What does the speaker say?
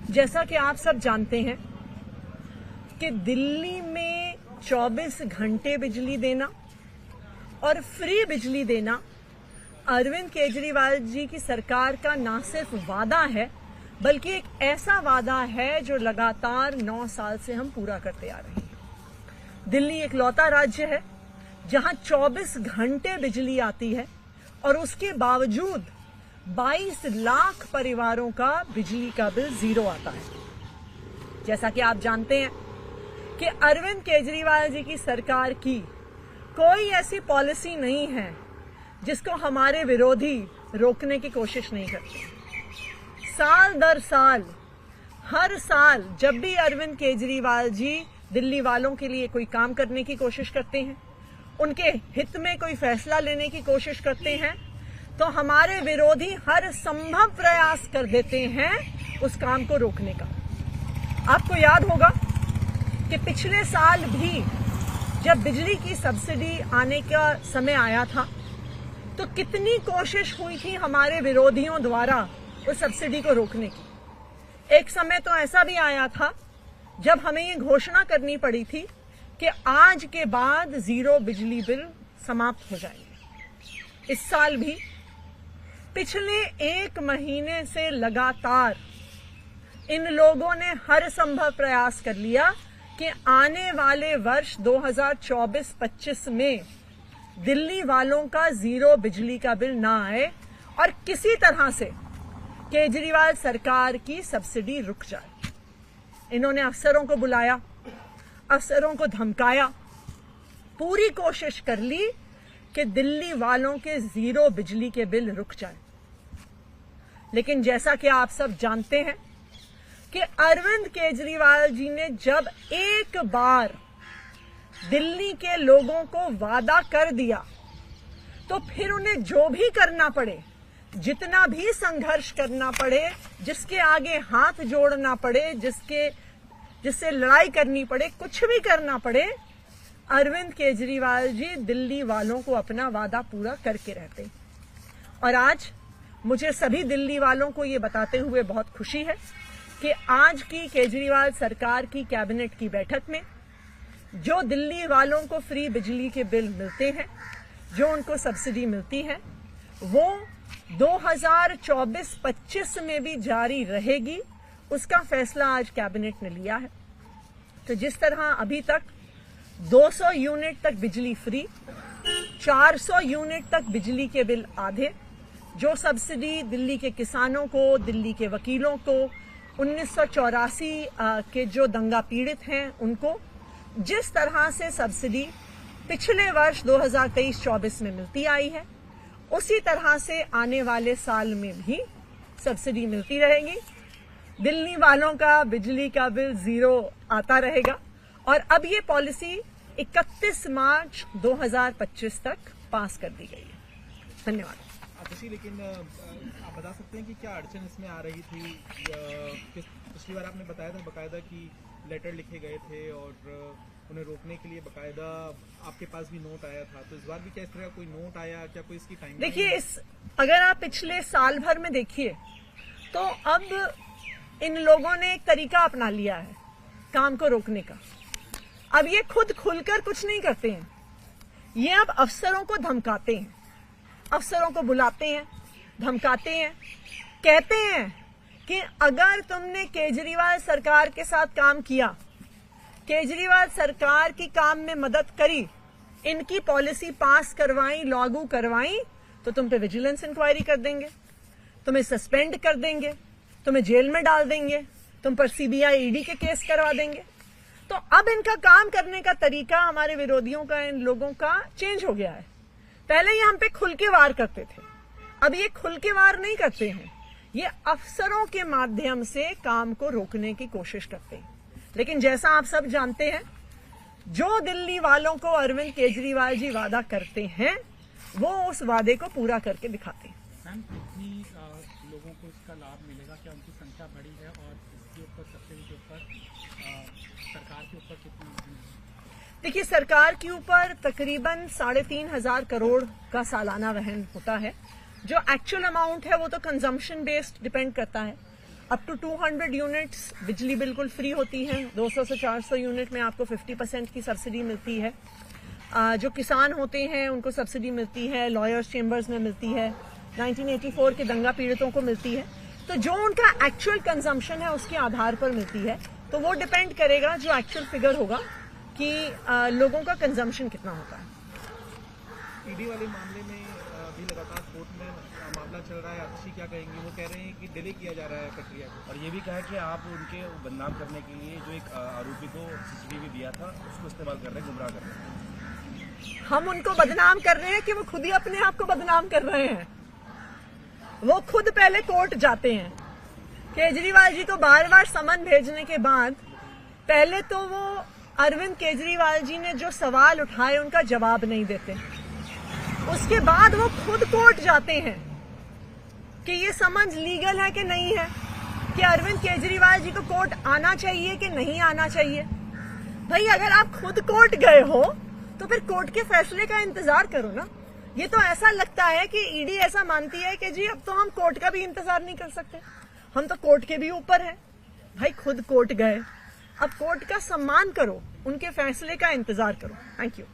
जैसा कि आप सब जानते हैं कि दिल्ली में 24 घंटे बिजली देना और फ्री बिजली देना अरविंद केजरीवाल जी की सरकार का ना सिर्फ वादा है बल्कि एक ऐसा वादा है जो लगातार 9 साल से हम पूरा करते आ रहे हैं। दिल्ली एक लौता राज्य है जहां 24 घंटे बिजली आती है और उसके बावजूद 22 लाख परिवारों का बिजली का बिल जीरो आता है। जैसा कि आप जानते हैं कि अरविंद केजरीवाल जी की सरकार की कोई ऐसी पॉलिसी नहीं है जिसको हमारे विरोधी रोकने की कोशिश नहीं करते। साल दर साल, हर साल जब भी अरविंद केजरीवाल जी दिल्ली वालों के लिए कोई काम करने की कोशिश करते हैं, उनके हित में कोई फैसला लेने की कोशिश करते हैं, तो हमारे विरोधी हर संभव प्रयास कर देते हैं उस काम को रोकने का। आपको याद होगा कि पिछले साल भी जब बिजली की सब्सिडी आने का समय आया था तो कितनी कोशिश हुई थी हमारे विरोधियों द्वारा उस सब्सिडी को रोकने की। एक समय तो ऐसा भी आया था जब हमें ये घोषणा करनी पड़ी थी कि आज के बाद जीरो बिजली बिल समाप्त हो जाएंगे। इस साल भी पिछले 1 महीने से लगातार इन लोगों ने हर संभव प्रयास कर लिया कि आने वाले वर्ष 2024-25 में दिल्ली वालों का जीरो बिजली का बिल ना आए और किसी तरह से केजरीवाल सरकार की सब्सिडी रुक जाए। इन्होंने अफसरों को बुलाया, अफसरों को धमकाया, पूरी कोशिश कर ली कि दिल्ली वालों के जीरो बिजली के बिल रुक जाए। लेकिन जैसा कि आप सब जानते हैं कि अरविंद केजरीवाल जी ने जब एक बार दिल्ली के लोगों को वादा कर दिया तो फिर उन्हें जो भी करना पड़े, जितना भी संघर्ष करना पड़े, जिसके आगे हाथ जोड़ना पड़े, जिससे लड़ाई करनी पड़े, कुछ भी करना पड़े, अरविंद केजरीवाल जी दिल्ली वालों को अपना वादा पूरा करके रहते। और आज मुझे सभी दिल्ली वालों को ये बताते हुए बहुत खुशी है कि आज की केजरीवाल सरकार की कैबिनेट की बैठक में जो दिल्ली वालों को फ्री बिजली के बिल मिलते हैं, जो उनको सब्सिडी मिलती है, वो 2024-25 में भी जारी रहेगी। उसका फैसला आज कैबिनेट ने लिया है। तो जिस तरह अभी तक 200 यूनिट तक बिजली फ्री, 400 यूनिट तक बिजली के बिल आधे, जो सब्सिडी दिल्ली के किसानों को, दिल्ली के वकीलों को, 1984 के जो दंगा पीड़ित हैं उनको जिस तरह से सब्सिडी पिछले वर्ष 2023-24 में मिलती आई है, उसी तरह से आने वाले साल में भी सब्सिडी मिलती रहेगी। दिल्ली वालों का बिजली का बिल जीरो आता रहेगा और अब ये पॉलिसी 31 मार्च 2025 तक पास कर दी गई है। धन्यवाद। लेकिन आप बता सकते हैं कि क्या अड़चन इसमें आ रही थी? पिछली बार आपने बताया था बकायदा कि लेटर लिखे गए थे और उन्हें रोकने के लिए बकायदा आपके पास भी नोट आया था, तो इस बार भी क्या इस तरह कोई नोट आया? क्या कोई इसकी टाइम? देखिए, अगर आप पिछले साल भर में देखिए तो अब इन लोगों ने एक तरीका अपना लिया है काम को रोकने का। अब ये खुद खुलकर कुछ नहीं करते हैं, ये अब अफसरों को धमकाते हैं, अफसरों को बुलाते हैं, धमकाते हैं, कहते हैं कि अगर तुमने केजरीवाल सरकार के साथ काम किया, केजरीवाल सरकार की काम में मदद करी, इनकी पॉलिसी पास करवाई, लागू करवाई, तो तुम पे विजिलेंस इंक्वायरी कर देंगे, तुम्हें सस्पेंड कर देंगे, तुम्हें जेल में डाल देंगे, तुम पर सीबीआई ईडी के केस करवा देंगे। तो अब इनका काम करने का तरीका हमारे विरोधियों का, इन लोगों का चेंज हो गया है। पहले ये हम पे खुल के वार करते थे, अब ये खुल के वार नहीं करते हैं, ये अफसरों के माध्यम से काम को रोकने की कोशिश करते हैं। लेकिन जैसा आप सब जानते हैं, जो दिल्ली वालों को अरविंद केजरीवाल जी वादा करते हैं वो उस वादे को पूरा करके दिखाते हैं। मैम, कितनी लोगों को इसका लाभ मिलेगा? क्या उनकी संख्या बढ़ी है? और इसके ऊपर सब्सिडी के ऊपर सरकार के ऊपर कितना? देखिए, सरकार के ऊपर तकरीबन 3,500 करोड़ का सालाना वहन होता है। जो एक्चुअल अमाउंट है वो तो कंजम्पशन बेस्ड डिपेंड करता है। अप टू 200 यूनिट्स बिजली बिल्कुल फ्री होती है। 200 से 400 यूनिट में आपको 50% की सब्सिडी मिलती है। जो किसान होते हैं उनको सब्सिडी मिलती है, लॉयर्स चेंबर्स में मिलती है, 1984 के दंगा पीड़ितों को मिलती है। तो जो उनका एक्चुअल कंजम्पशन है उसके आधार पर मिलती है। तो वो डिपेंड करेगा जो एक्चुअल फिगर होगा कि लोगों का कंजम्पशन कितना होता है। ईडी वाले मामले में भी लगातार कोर्ट में मामला चल रहा है। अच्छी क्या कहेंगी? वो कह रहे हैं कि डिले किया जा रहा है प्रक्रिया को, और ये भी कहा है कि आप उनके बदनाम करने के लिए जो एक आरोपी को सीसीटीवी दिया था उसको इस्तेमाल कर रहे हैं, गुमराह कर रहे हैं। हम उनको बदनाम कर रहे हैं कि वो खुद ही अपने आप को बदनाम कर रहे हैं। वो खुद पहले कोर्ट जाते हैं। केजरीवाल जी तो बार बार समन भेजने के बाद पहले तो वो अरविंद केजरीवाल जी ने जो सवाल उठाए उनका जवाब नहीं देते। उसके बाद वो खुद कोर्ट जाते हैं कि ये समन लीगल है कि नहीं है, कि अरविंद केजरीवाल जी को कोर्ट आना चाहिए कि नहीं आना चाहिए। भाई अगर आप खुद कोर्ट गए हो तो फिर कोर्ट के फैसले का इंतजार करो ना। ये तो ऐसा लगता है कि ईडी ऐसा मानती है कि जी अब तो हम कोर्ट का भी इंतजार नहीं कर सकते, हम तो कोर्ट के भी ऊपर हैं। भाई खुद कोर्ट गए, अब कोर्ट का सम्मान करो, उनके फैसले का इंतजार करो। Thank you.